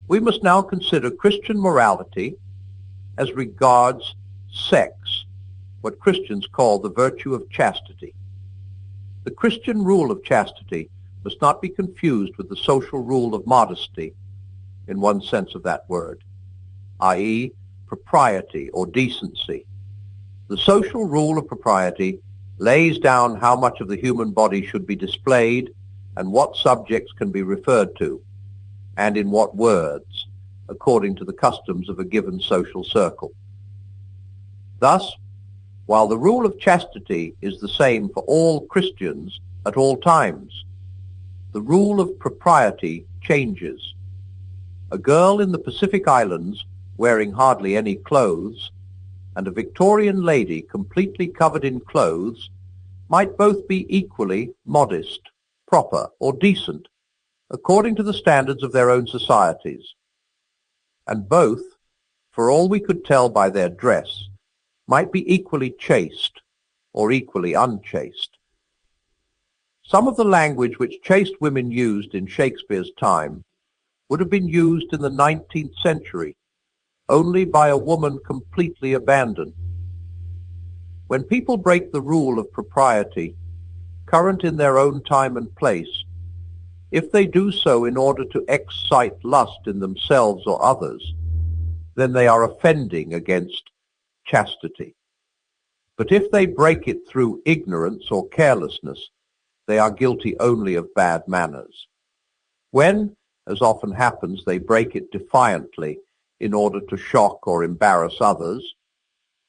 We must now consider Christian morality as regards sex, what Christians call the virtue of chastity. The Christian rule of chastity must not be confused with the social rule of modesty in one sense of that word, i.e., propriety or decency. The social rule of propriety lays down how much of the human body should be displayed and what subjects can be referred to, and in what words, according to the customs of a given social circle. Thus, while the rule of chastity is the same for all Christians at all times, the rule of propriety changes. A girl in the Pacific Islands wearing hardly any clothes and a Victorian lady completely covered in clothes might both be equally modest, proper, or decent, according to the standards of their own societies. And both, for all we could tell by their dress, might be equally chaste or equally unchaste. Some of the language which chaste women used in Shakespeare's time would have been used in the 19th century only by a woman completely abandoned. When people break the rule of propriety, current in their own time and place, if they do so in order to excite lust in themselves or others, then they are offending against chastity. But if they break it through ignorance or carelessness, they are guilty only of bad manners. When, as often happens, they break it defiantly in order to shock or embarrass others,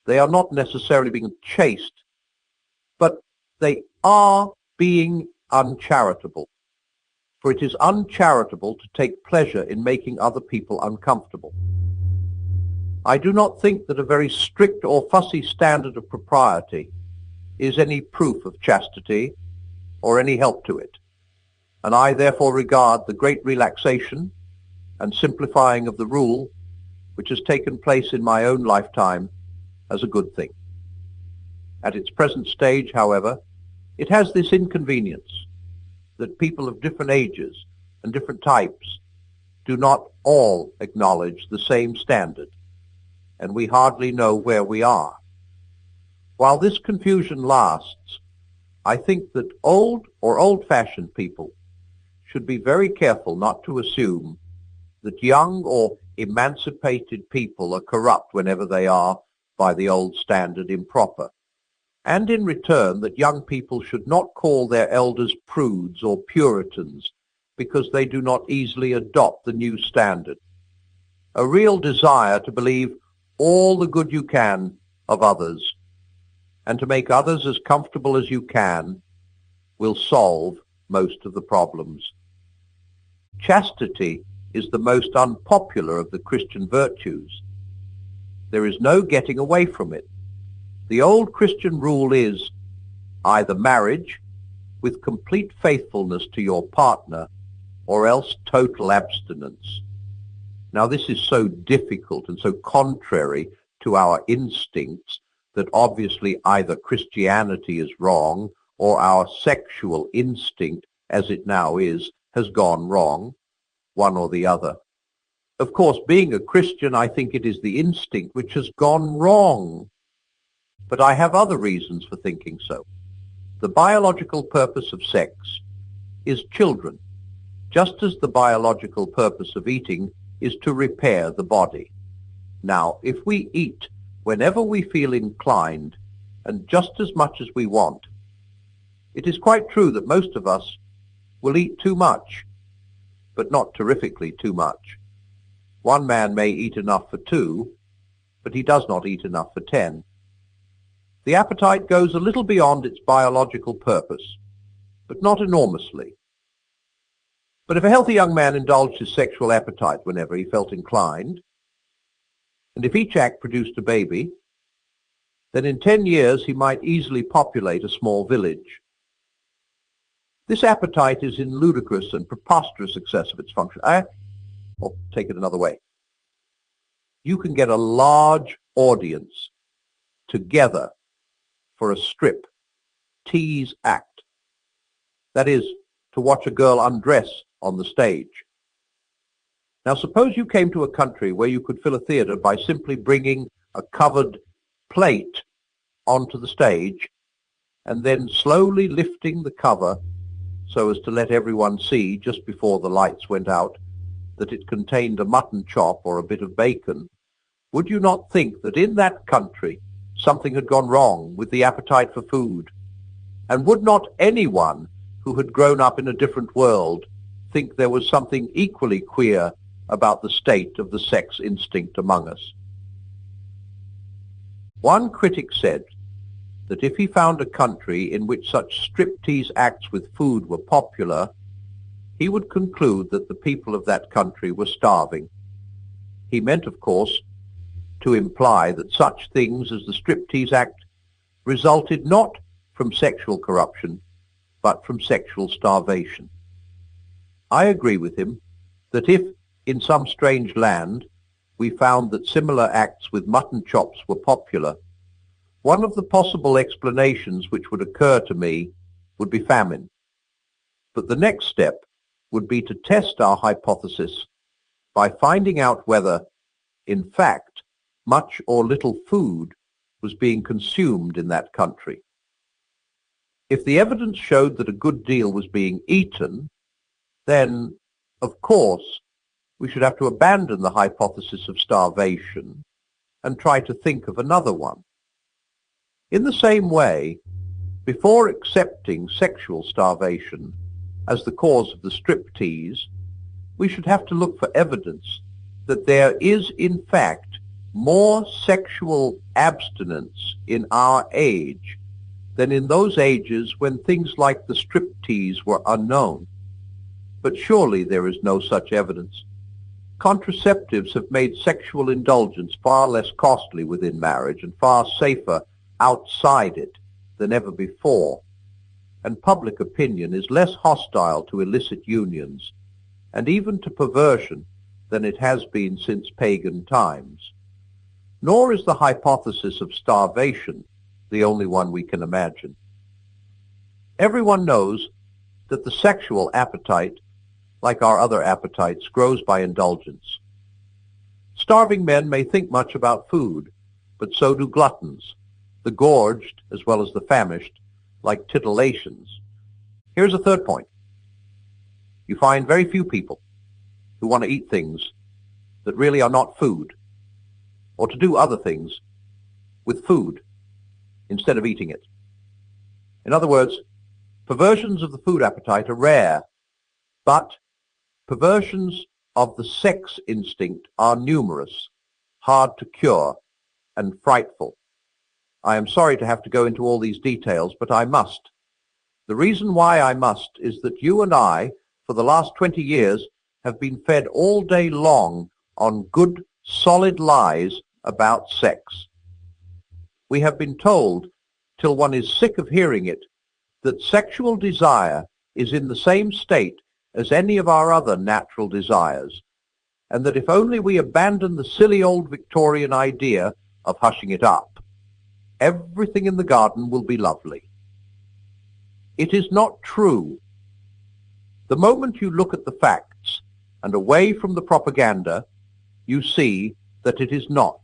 they are not necessarily being chaste, but they are being uncharitable. For it is uncharitable to take pleasure in making other people uncomfortable. I do not think that a very strict or fussy standard of propriety is any proof of chastity or any help to it, and I therefore regard the great relaxation and simplifying of the rule which has taken place in my own lifetime as a good thing. At its present stage, however, it has this inconvenience that people of different ages and different types do not all acknowledge the same standard, and we hardly know where we are. While this confusion lasts, I think that old or old-fashioned people should be very careful not to assume that young or emancipated people are corrupt whenever they are, by the old standard, improper, and in return that young people should not call their elders prudes or Puritans because they do not easily adopt the new standard. A real desire to believe all the good you can of others and to make others as comfortable as you can will solve most of the problems. Chastity is the most unpopular of the Christian virtues. There is no getting away from it. The old Christian rule is either marriage with complete faithfulness to your partner or else total abstinence. Now this is so difficult and so contrary to our instincts that obviously either Christianity is wrong or our sexual instinct, as it now is, has gone wrong, one or the other. Of course, being a Christian, I think it is the instinct which has gone wrong. But I have other reasons for thinking so. The biological purpose of sex is children, just as the biological purpose of eating is to repair the body. Now, if we eat whenever we feel inclined and just as much as we want, it is quite true that most of us will eat too much, but not terrifically too much. One man may eat enough for 2, but he does not eat enough for 10. The appetite goes a little beyond its biological purpose, but not enormously. But if a healthy young man indulged his sexual appetite whenever he felt inclined, and if each act produced a baby, then in 10 years he might easily populate a small village. This appetite is in ludicrous and preposterous excess of its function. Or take it another way. You can get a large audience together for a strip tease act. That is, to watch a girl undress on the stage. Now suppose you came to a country where you could fill a theatre by simply bringing a covered plate onto the stage and then slowly lifting the cover so as to let everyone see just before the lights went out that it contained a mutton chop or a bit of bacon. Would you not think that in that country something had gone wrong with the appetite for food? And would not anyone who had grown up in a different world think there was something equally queer about the state of the sex instinct among us? One critic said that if he found a country in which such striptease acts with food were popular, he would conclude that the people of that country were starving. He meant, of course, to imply that such things as the striptease act resulted not from sexual corruption, but from sexual starvation. I agree with him that if, in some strange land, we found that similar acts with mutton chops were popular, one of the possible explanations which would occur to me would be famine. But the next step would be to test our hypothesis by finding out whether, in fact, much or little food was being consumed in that country. If the evidence showed that a good deal was being eaten, then, of course, we should have to abandon the hypothesis of starvation and try to think of another one. In the same way, before accepting sexual starvation as the cause of the striptease, we should have to look for evidence that there is, in fact, more sexual abstinence in our age than in those ages when things like the striptease were unknown. But surely there is no such evidence. Contraceptives have made sexual indulgence far less costly within marriage and far safer outside it than ever before, and public opinion is less hostile to illicit unions and even to perversion than it has been since pagan times. Nor is the hypothesis of starvation the only one we can imagine. Everyone knows that the sexual appetite, like our other appetites, grows by indulgence. Starving men may think much about food, but so do gluttons, the gorged as well as the famished, like titillations. Here's a third point. You find very few people who want to eat things that really are not food, or to do other things with food instead of eating it. In other words, perversions of the food appetite are rare, but perversions of the sex instinct are numerous, hard to cure, and frightful. I am sorry to have to go into all these details, but I must. The reason why I must is that you and I, for the last 20 years, have been fed all day long on good, solid lies about sex. We have been told, till one is sick of hearing it, that sexual desire is in the same state as any of our other natural desires, and that if only we abandon the silly old Victorian idea of hushing it up, everything in the garden will be lovely. It is not true. The moment you look at the facts and away from the propaganda, you see that it is not.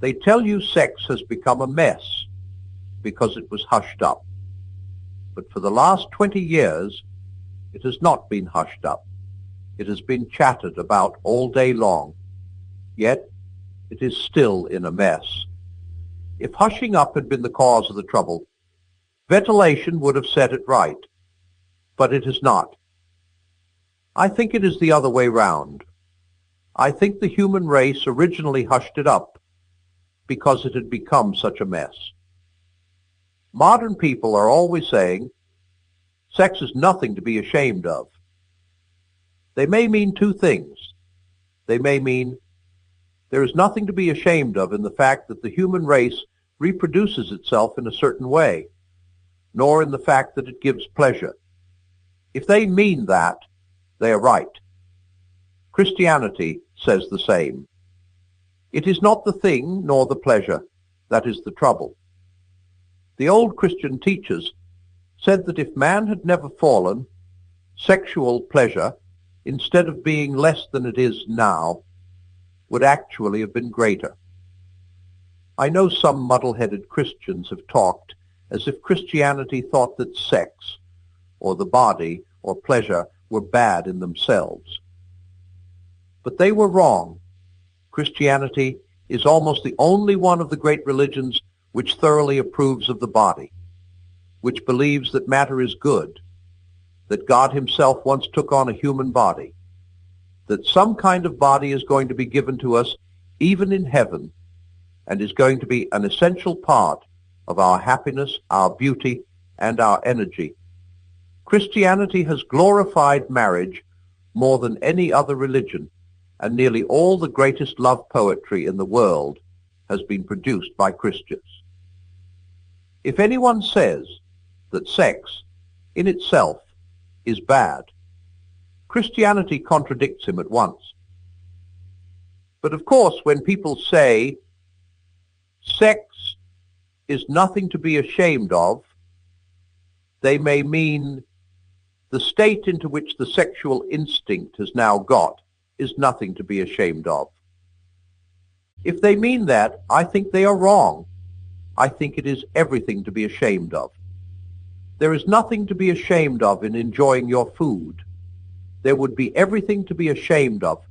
They tell you sex has become a mess because it was hushed up. But for the last 20 years, it has not been hushed up. It has been chattered about all day long. Yet, it is still in a mess. If hushing up had been the cause of the trouble, ventilation would have set it right. But it has not. I think it is the other way round. I think the human race originally hushed it up because it had become such a mess. Modern people are always saying, sex is nothing to be ashamed of. They may mean two things. They may mean there is nothing to be ashamed of in the fact that the human race reproduces itself in a certain way, nor in the fact that it gives pleasure. If they mean that, they are right. Christianity says the same. It is not the thing nor the pleasure that is the trouble. The old Christian teachers said that if man had never fallen, sexual pleasure, instead of being less than it is now, would actually have been greater. I know some muddle-headed Christians have talked as if Christianity thought that sex, or the body, or pleasure were bad in themselves. But they were wrong. Christianity is almost the only one of the great religions which thoroughly approves of the body, which believes that matter is good, that God himself once took on a human body, that some kind of body is going to be given to us even in heaven, and is going to be an essential part of our happiness, our beauty, and our energy. Christianity has glorified marriage more than any other religion, and nearly all the greatest love poetry in the world has been produced by Christians. If anyone says that sex in itself is bad, Christianity contradicts him at once. But of course, when people say sex is nothing to be ashamed of, they may mean the state into which the sexual instinct has now got is nothing to be ashamed of. If they mean that, I think they are wrong. I think it is everything to be ashamed of. There is nothing to be ashamed of in enjoying your food. There would be everything to be ashamed of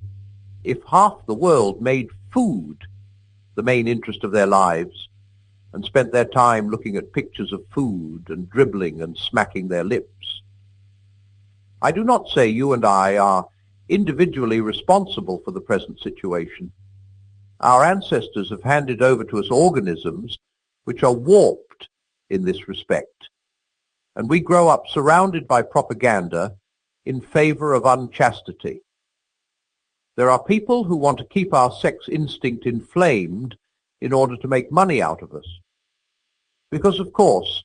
if half the world made food the main interest of their lives and spent their time looking at pictures of food and dribbling and smacking their lips. I do not say you and I are individually responsible for the present situation. Our ancestors have handed over to us organisms which are warped in this respect, and we grow up surrounded by propaganda in favor of unchastity. There are people who want to keep our sex instinct inflamed in order to make money out of us. Because, of course,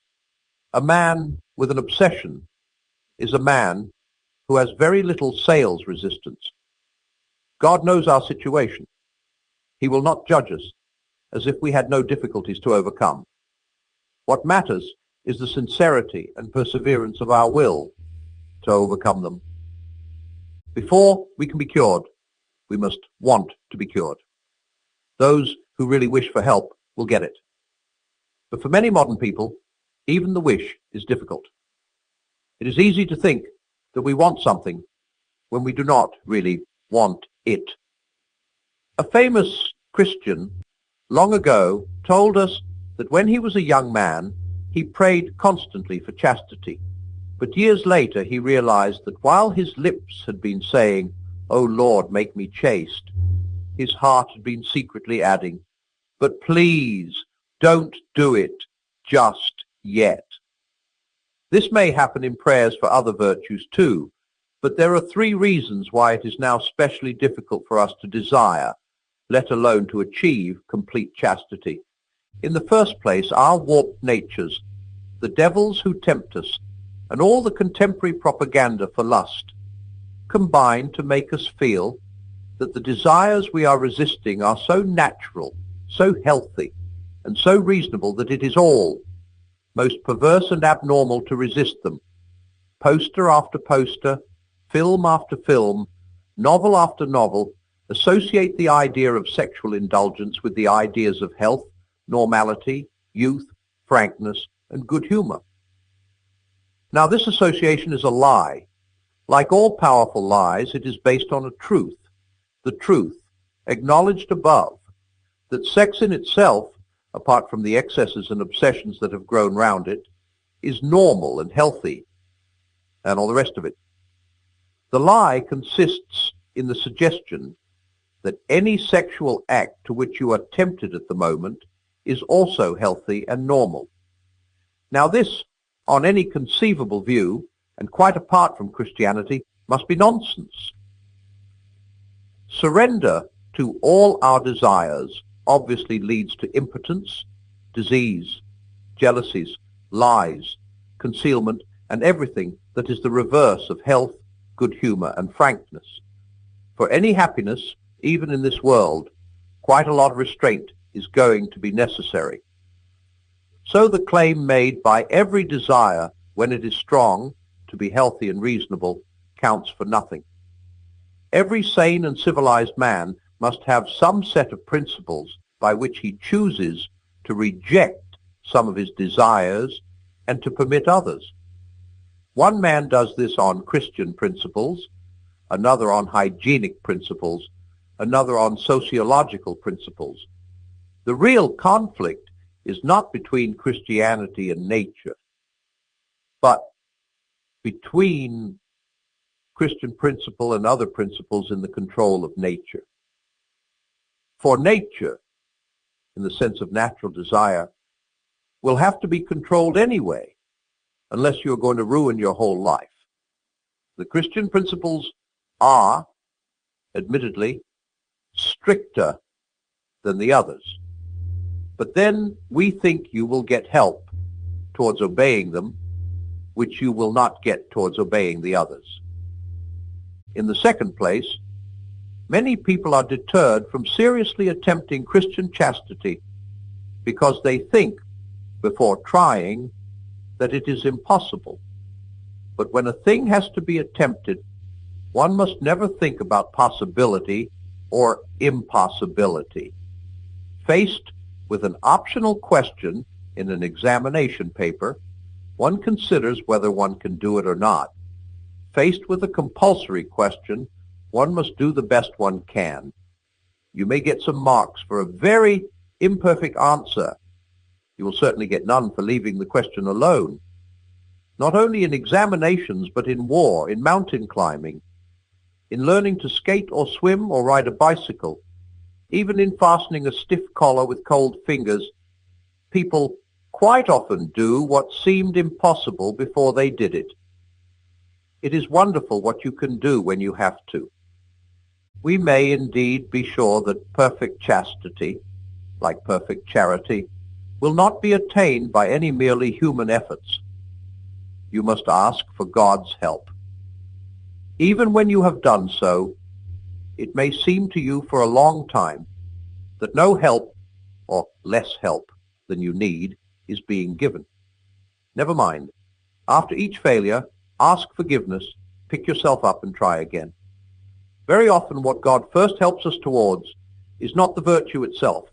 a man with an obsession is a man who has very little sales resistance. God knows our situation. He will not judge us as if we had no difficulties to overcome. What matters is the sincerity and perseverance of our will to overcome them. Before we can be cured, we must want to be cured. Those who really wish for help will get it. But for many modern people, even the wish is difficult. It is easy to think that we want something when we do not really want it. A famous Christian long ago told us that when he was a young man, he prayed constantly for chastity. But years later he realized that while his lips had been saying, "O Lord, make me chaste," his heart had been secretly adding, "But please, don't do it just yet." This may happen in prayers for other virtues too, but there are three reasons why it is now specially difficult for us to desire, let alone to achieve, complete chastity. In the first place, our warped natures, the devils who tempt us, and all the contemporary propaganda for lust, combine to make us feel that the desires we are resisting are so natural, so healthy, and so reasonable that it is all most perverse and abnormal to resist them. Poster after poster, film after film, novel after novel, associate the idea of sexual indulgence with the ideas of health, normality, youth, frankness, and good humor. Now, this association is a lie. Like all powerful lies, it is based on a truth, the truth, acknowledged above, that sex in itself, apart from the excesses and obsessions that have grown round it, is normal and healthy, and all the rest of it. The lie consists in the suggestion that any sexual act to which you are tempted at the moment is also healthy and normal. Now this, on any conceivable view, and quite apart from Christianity, must be nonsense. Surrender to all our desires obviously leads to impotence, disease, jealousies, lies, concealment, and everything that is the reverse of health, good humor, and frankness. For any happiness, even in this world, quite a lot of restraint is going to be necessary. So the claim made by every desire, when it is strong, to be healthy and reasonable, counts for nothing. Every sane and civilized man must have some set of principles by which he chooses to reject some of his desires and to permit others. One man does this on Christian principles, another on hygienic principles, another on sociological principles. The real conflict is not between Christianity and nature, but between Christian principle and other principles in the control of nature. For nature, in the sense of natural desire, will have to be controlled anyway, unless you're going to ruin your whole life. The Christian principles are, admittedly, stricter than the others. But then we think you will get help towards obeying them, which you will not get towards obeying the others. In the second place, many people are deterred from seriously attempting Christian chastity because they think, before trying, that it is impossible. But when a thing has to be attempted, one must never think about possibility or impossibility. Faced with an optional question in an examination paper, one considers whether one can do it or not. Faced with a compulsory question, one must do the best one can. You may get some marks for a very imperfect answer. You will certainly get none for leaving the question alone. Not only in examinations, but in war, in mountain climbing, in learning to skate or swim or ride a bicycle, even in fastening a stiff collar with cold fingers, people quite often do what seemed impossible before they did it. It is wonderful what you can do when you have to. We may indeed be sure that perfect chastity, like perfect charity, will not be attained by any merely human efforts. You must ask for God's help. Even when you have done so, it may seem to you for a long time that no help, or less help than you need, is being given. Never mind. After each failure, ask forgiveness, pick yourself up and try again. Very often what God first helps us towards is not the virtue itself,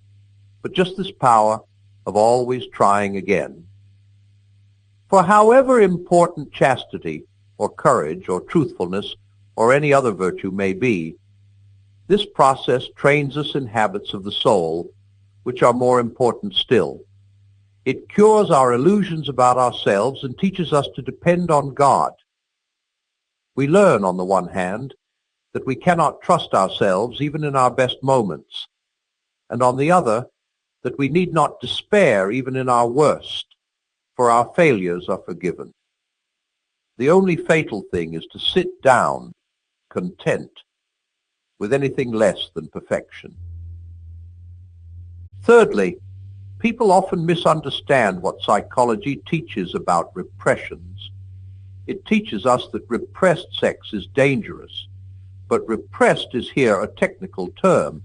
but just this power of always trying again. For however important chastity or courage or truthfulness or any other virtue may be, this process trains us in habits of the soul, which are more important still. It cures our illusions about ourselves and teaches us to depend on God. We learn, on the one hand, that we cannot trust ourselves even in our best moments, and on the other, that we need not despair even in our worst, for our failures are forgiven. The only fatal thing is to sit down, content, with anything less than perfection. Thirdly, people often misunderstand what psychology teaches about repressions. It teaches us that repressed sex is dangerous, but repressed is here a technical term.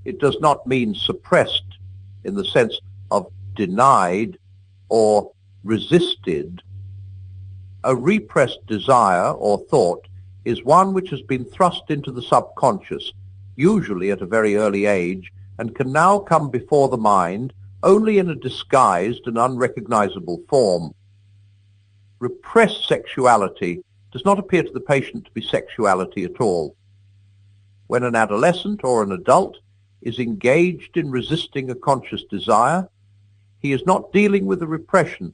It does not mean suppressed in the sense of denied or resisted. A repressed desire or thought is one which has been thrust into the subconscious, usually at a very early age, and can now come before the mind only in a disguised and unrecognizable form. Repressed sexuality does not appear to the patient to be sexuality at all. When an adolescent or an adult is engaged in resisting a conscious desire, he is not dealing with a repression,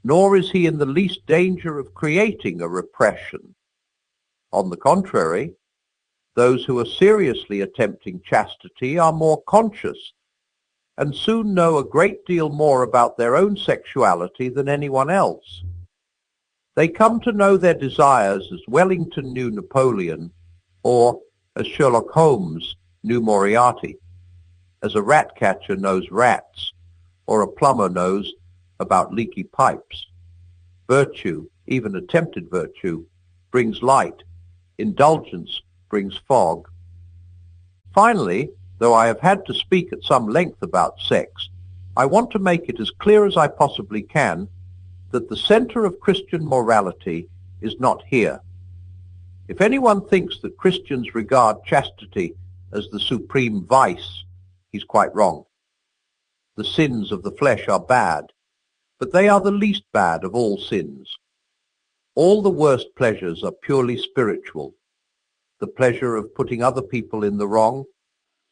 nor is he in the least danger of creating a repression. On the contrary, those who are seriously attempting chastity are more conscious and soon know a great deal more about their own sexuality than anyone else. They come to know their desires as Wellington knew Napoleon, or as Sherlock Holmes knew Moriarty, as a rat catcher knows rats, or a plumber knows about leaky pipes. Virtue, even attempted virtue, brings light. Indulgence brings fog. Finally, though I have had to speak at some length about sex, I want to make it as clear as I possibly can that the center of Christian morality is not here. If anyone thinks that Christians regard chastity as the supreme vice, he's quite wrong. The sins of the flesh are bad, but they are the least bad of all sins. All the worst pleasures are purely spiritual. The pleasure of putting other people in the wrong,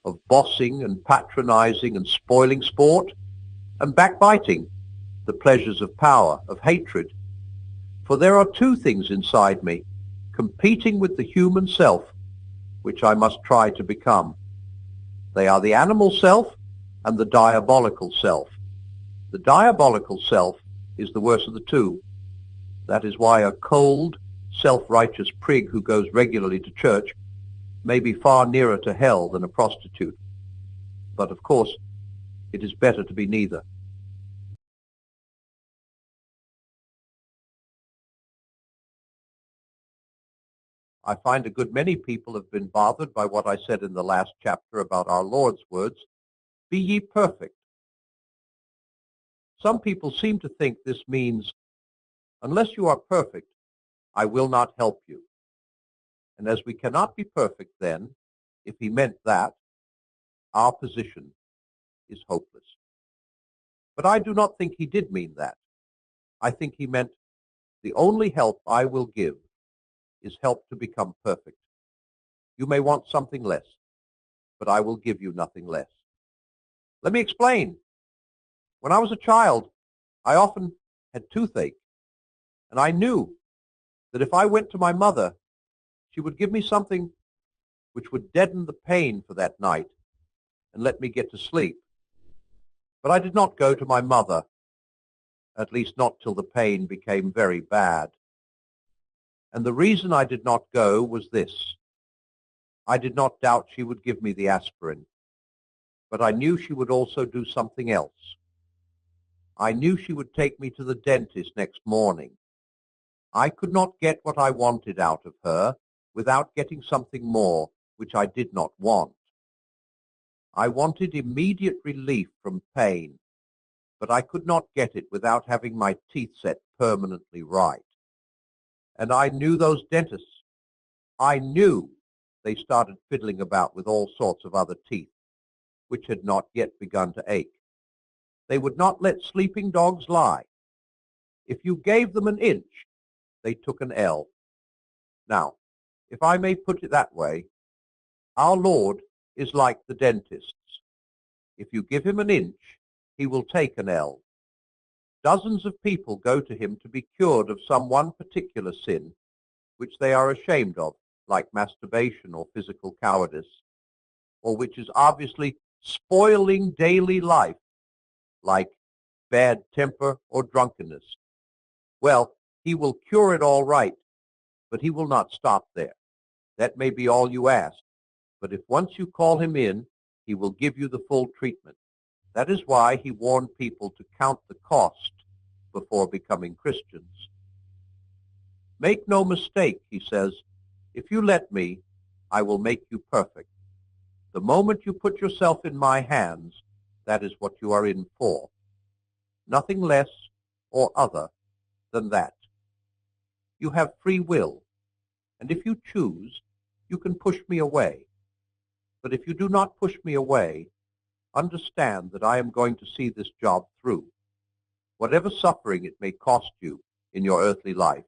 of bossing and patronizing and spoiling sport, and backbiting, the pleasures of power, of hatred. For there are two things inside me, competing with the human self, which I must try to become. They are the animal self and the diabolical self. The diabolical self is the worst of the two. That is why a cold, self-righteous prig who goes regularly to church may be far nearer to hell than a prostitute. But of course, it is better to be neither. I find a good many people have been bothered by what I said in the last chapter about our Lord's words, "Be ye perfect." Some people seem to think this means, unless you are perfect, I will not help you. And as we cannot be perfect then, if he meant that, our position is hopeless. But I do not think he did mean that. I think he meant, the only help I will give is help to become perfect. You may want something less, but I will give you nothing less. Let me explain. When I was a child, I often had toothache, and I knew that if I went to my mother, she would give me something which would deaden the pain for that night and let me get to sleep. But I did not go to my mother, at least not till the pain became very bad. And the reason I did not go was this. I did not doubt she would give me the aspirin, but I knew she would also do something else. I knew she would take me to the dentist next morning. I could not get what I wanted out of her without getting something more which I did not want. I wanted immediate relief from pain, but I could not get it without having my teeth set permanently right. And I knew those dentists. I knew they started fiddling about with all sorts of other teeth, which had not yet begun to ache. They would not let sleeping dogs lie. If you gave them an inch, they took an ell. Now, if I may put it that way, our Lord is like the dentists. If you give him an inch, he will take an ell. Dozens of people go to him to be cured of some one particular sin, which they are ashamed of, like masturbation or physical cowardice, or which is obviously spoiling daily life, like bad temper or drunkenness. Well, he will cure it all right, but he will not stop there. That may be all you ask, but if once you call him in, he will give you the full treatment. That is why he warned people to count the cost before becoming Christians. Make no mistake, he says, if you let me, I will make you perfect. The moment you put yourself in my hands, that is what you are in for. Nothing less or other than that. You have free will, and if you choose, you can push me away. But if you do not push me away, understand that I am going to see this job through. Whatever suffering it may cost you in your earthly life,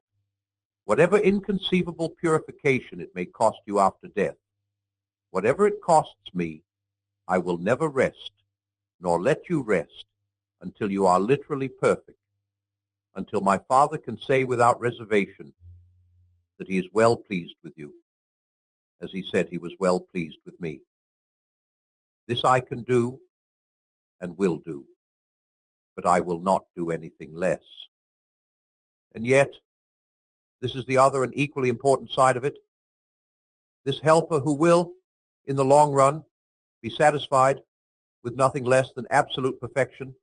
whatever inconceivable purification it may cost you after death, whatever it costs me, I will never rest, nor let you rest, until you are literally perfect, until my Father can say without reservation that he is well pleased with you, as he said he was well pleased with me. This I can do and will do, but I will not do anything less. And yet, this is the other and equally important side of it. This helper who will, in the long run, be satisfied with nothing less than absolute perfection,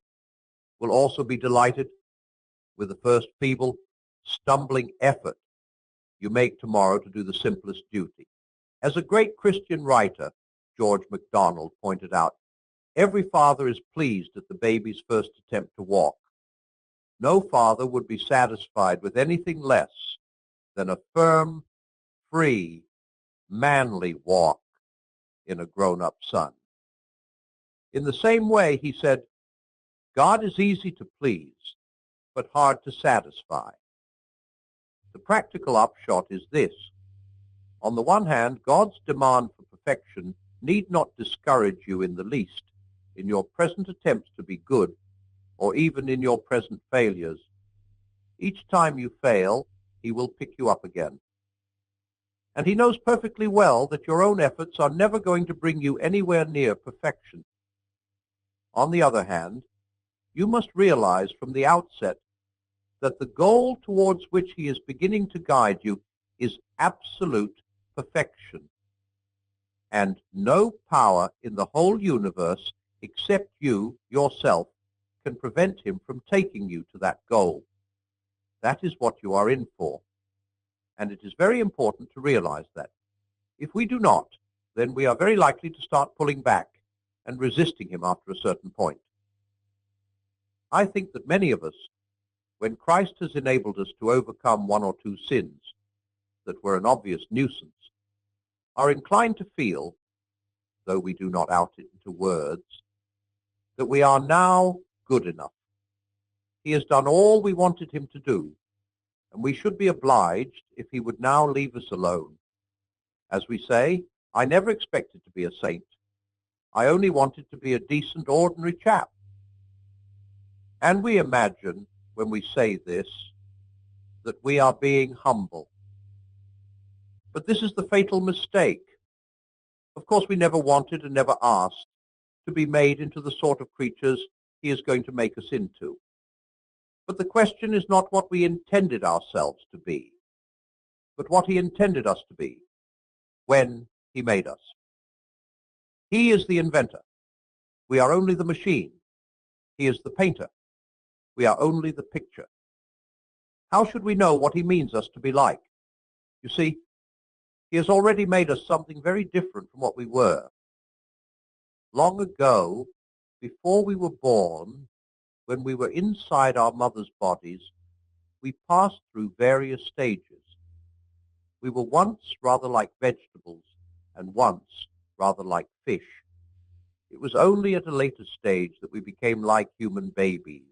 will also be delighted with the first feeble, stumbling effort you make tomorrow to do the simplest duty. As a great Christian writer, George MacDonald, pointed out, every father is pleased at the baby's first attempt to walk. No father would be satisfied with anything less than a firm, free, manly walk in a grown-up son. In the same way, he said, God is easy to please, but hard to satisfy. The practical upshot is this. On the one hand, God's demand for perfection need not discourage you in the least in your present attempts to be good, or even in your present failures. Each time you fail, he will pick you up again. And he knows perfectly well that your own efforts are never going to bring you anywhere near perfection. On the other hand, you must realize from the outset that the goal towards which he is beginning to guide you is absolute perfection. And no power in the whole universe except you, yourself, can prevent him from taking you to that goal. That is what you are in for. And it is very important to realize that. If we do not, then we are very likely to start pulling back and resisting him after a certain point. I think that many of us, when Christ has enabled us to overcome one or two sins that were an obvious nuisance, are inclined to feel, though we do not out it into words, that we are now good enough. He has done all we wanted him to do, and we should be obliged if he would now leave us alone. As we say, I never expected to be a saint. I only wanted to be a decent, ordinary chap. And we imagine, when we say this, that we are being humble. But this is the fatal mistake. Of course, we never wanted and never asked to be made into the sort of creatures he is going to make us into. But the question is not what we intended ourselves to be, but what he intended us to be when he made us. He is the inventor. We are only the machine. He is the painter. We are only the picture. How should we know what he means us to be like? You see, he has already made us something very different from what we were. Long ago, before we were born, when we were inside our mother's bodies, we passed through various stages. We were once rather like vegetables and once rather like fish. It was only at a later stage that we became like human babies.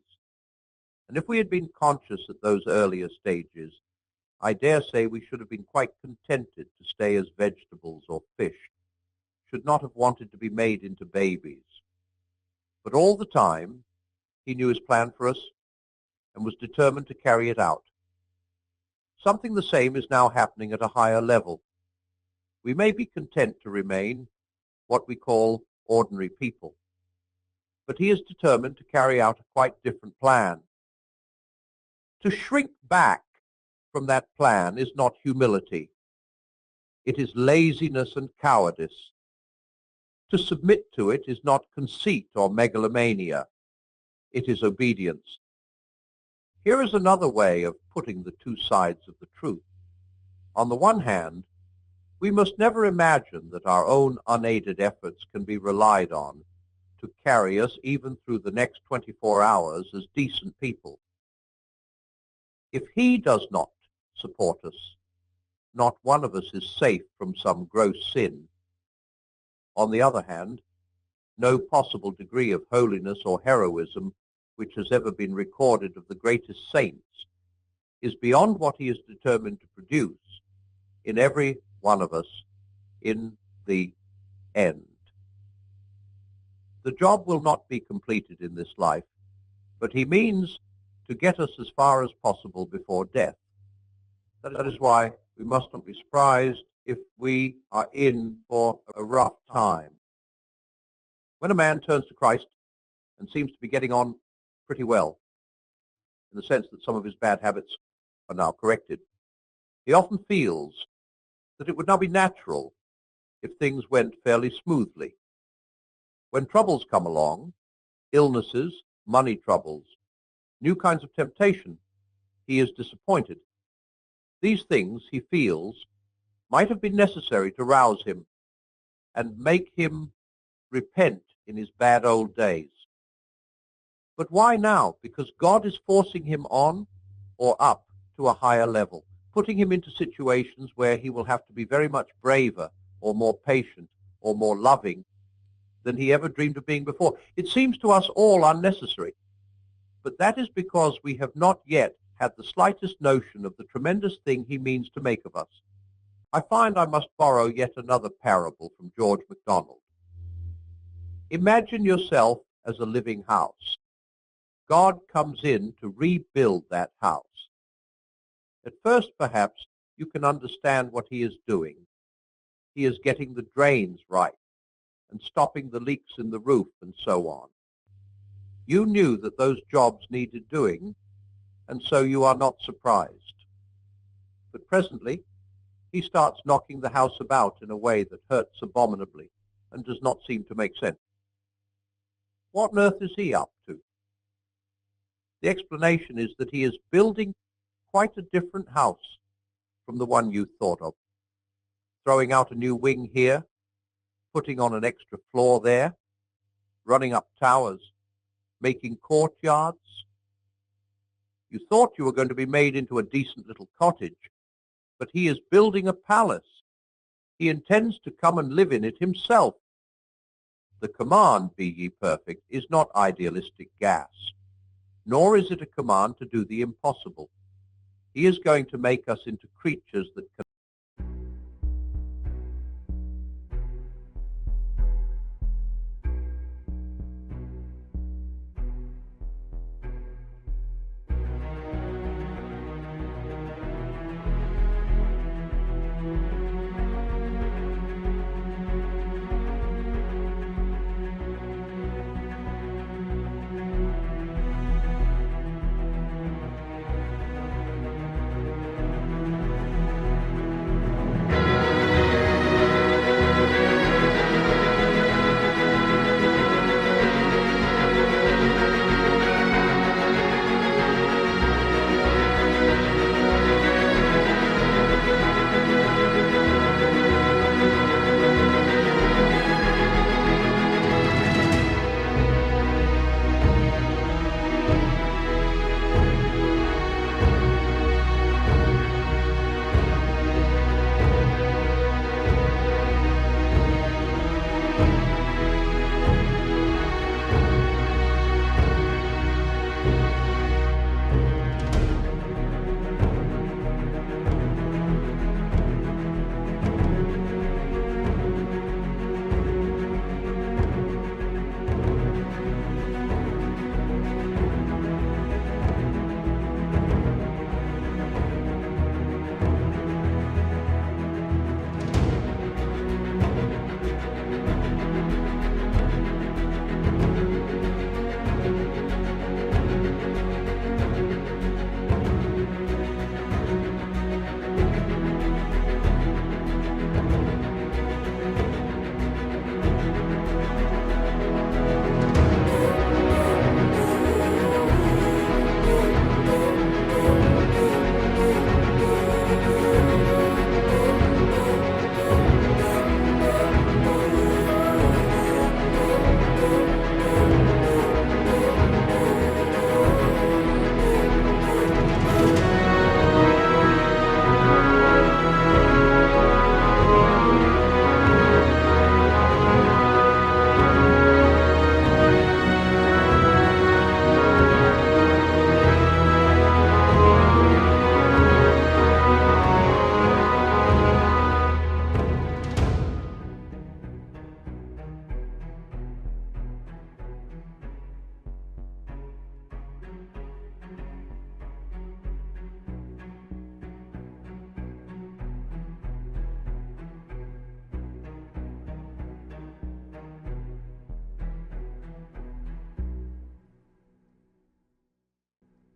And if we had been conscious at those earlier stages, I dare say we should have been quite contented to stay as vegetables or fish, should not have wanted to be made into babies. But all the time, he knew his plan for us and was determined to carry it out. Something the same is now happening at a higher level. We may be content to remain what we call ordinary people, but he is determined to carry out a quite different plan. To shrink back from that plan is not humility. It is laziness and cowardice. To submit to it is not conceit or megalomania. It is obedience. Here is another way of putting the two sides of the truth. On the one hand, we must never imagine that our own unaided efforts can be relied on to carry us even through the next 24 hours as decent people. If he does not support us, not one of us is safe from some gross sin. On the other hand, no possible degree of holiness or heroism which has ever been recorded of the greatest saints is beyond what he is determined to produce in every one of us in the end. The job will not be completed in this life, but he means to get us as far as possible before death. That is why we must not be surprised if we are in for a rough time. When a man turns to Christ and seems to be getting on pretty well, in the sense that some of his bad habits are now corrected, he often feels that it would now be natural if things went fairly smoothly. When troubles come along, illnesses, money troubles, new kinds of temptation, he is disappointed. These things, he feels, might have been necessary to rouse him and make him repent in his bad old days. But why now? Because God is forcing him on or up to a higher level, putting him into situations where he will have to be very much braver or more patient or more loving than he ever dreamed of being before. It seems to us all unnecessary, but that is because we have not yet had the slightest notion of the tremendous thing he means to make of us. I find I must borrow yet another parable from George MacDonald. Imagine yourself as a living house. God comes in to rebuild that house. At first, perhaps, you can understand what he is doing. He is getting the drains right and stopping the leaks in the roof and so on. You knew that those jobs needed doing, and so you are not surprised. But presently, he starts knocking the house about in a way that hurts abominably and does not seem to make sense. What on earth is he up to? The explanation is that he is building quite a different house from the one you thought of. Throwing out a new wing here, putting on an extra floor there, running up towers, making courtyards. You thought you were going to be made into a decent little cottage, but he is building a palace. He intends to come and live in it himself. The command, "Be ye perfect," is not idealistic gas, nor is it a command to do the impossible. He is going to make us into creatures that can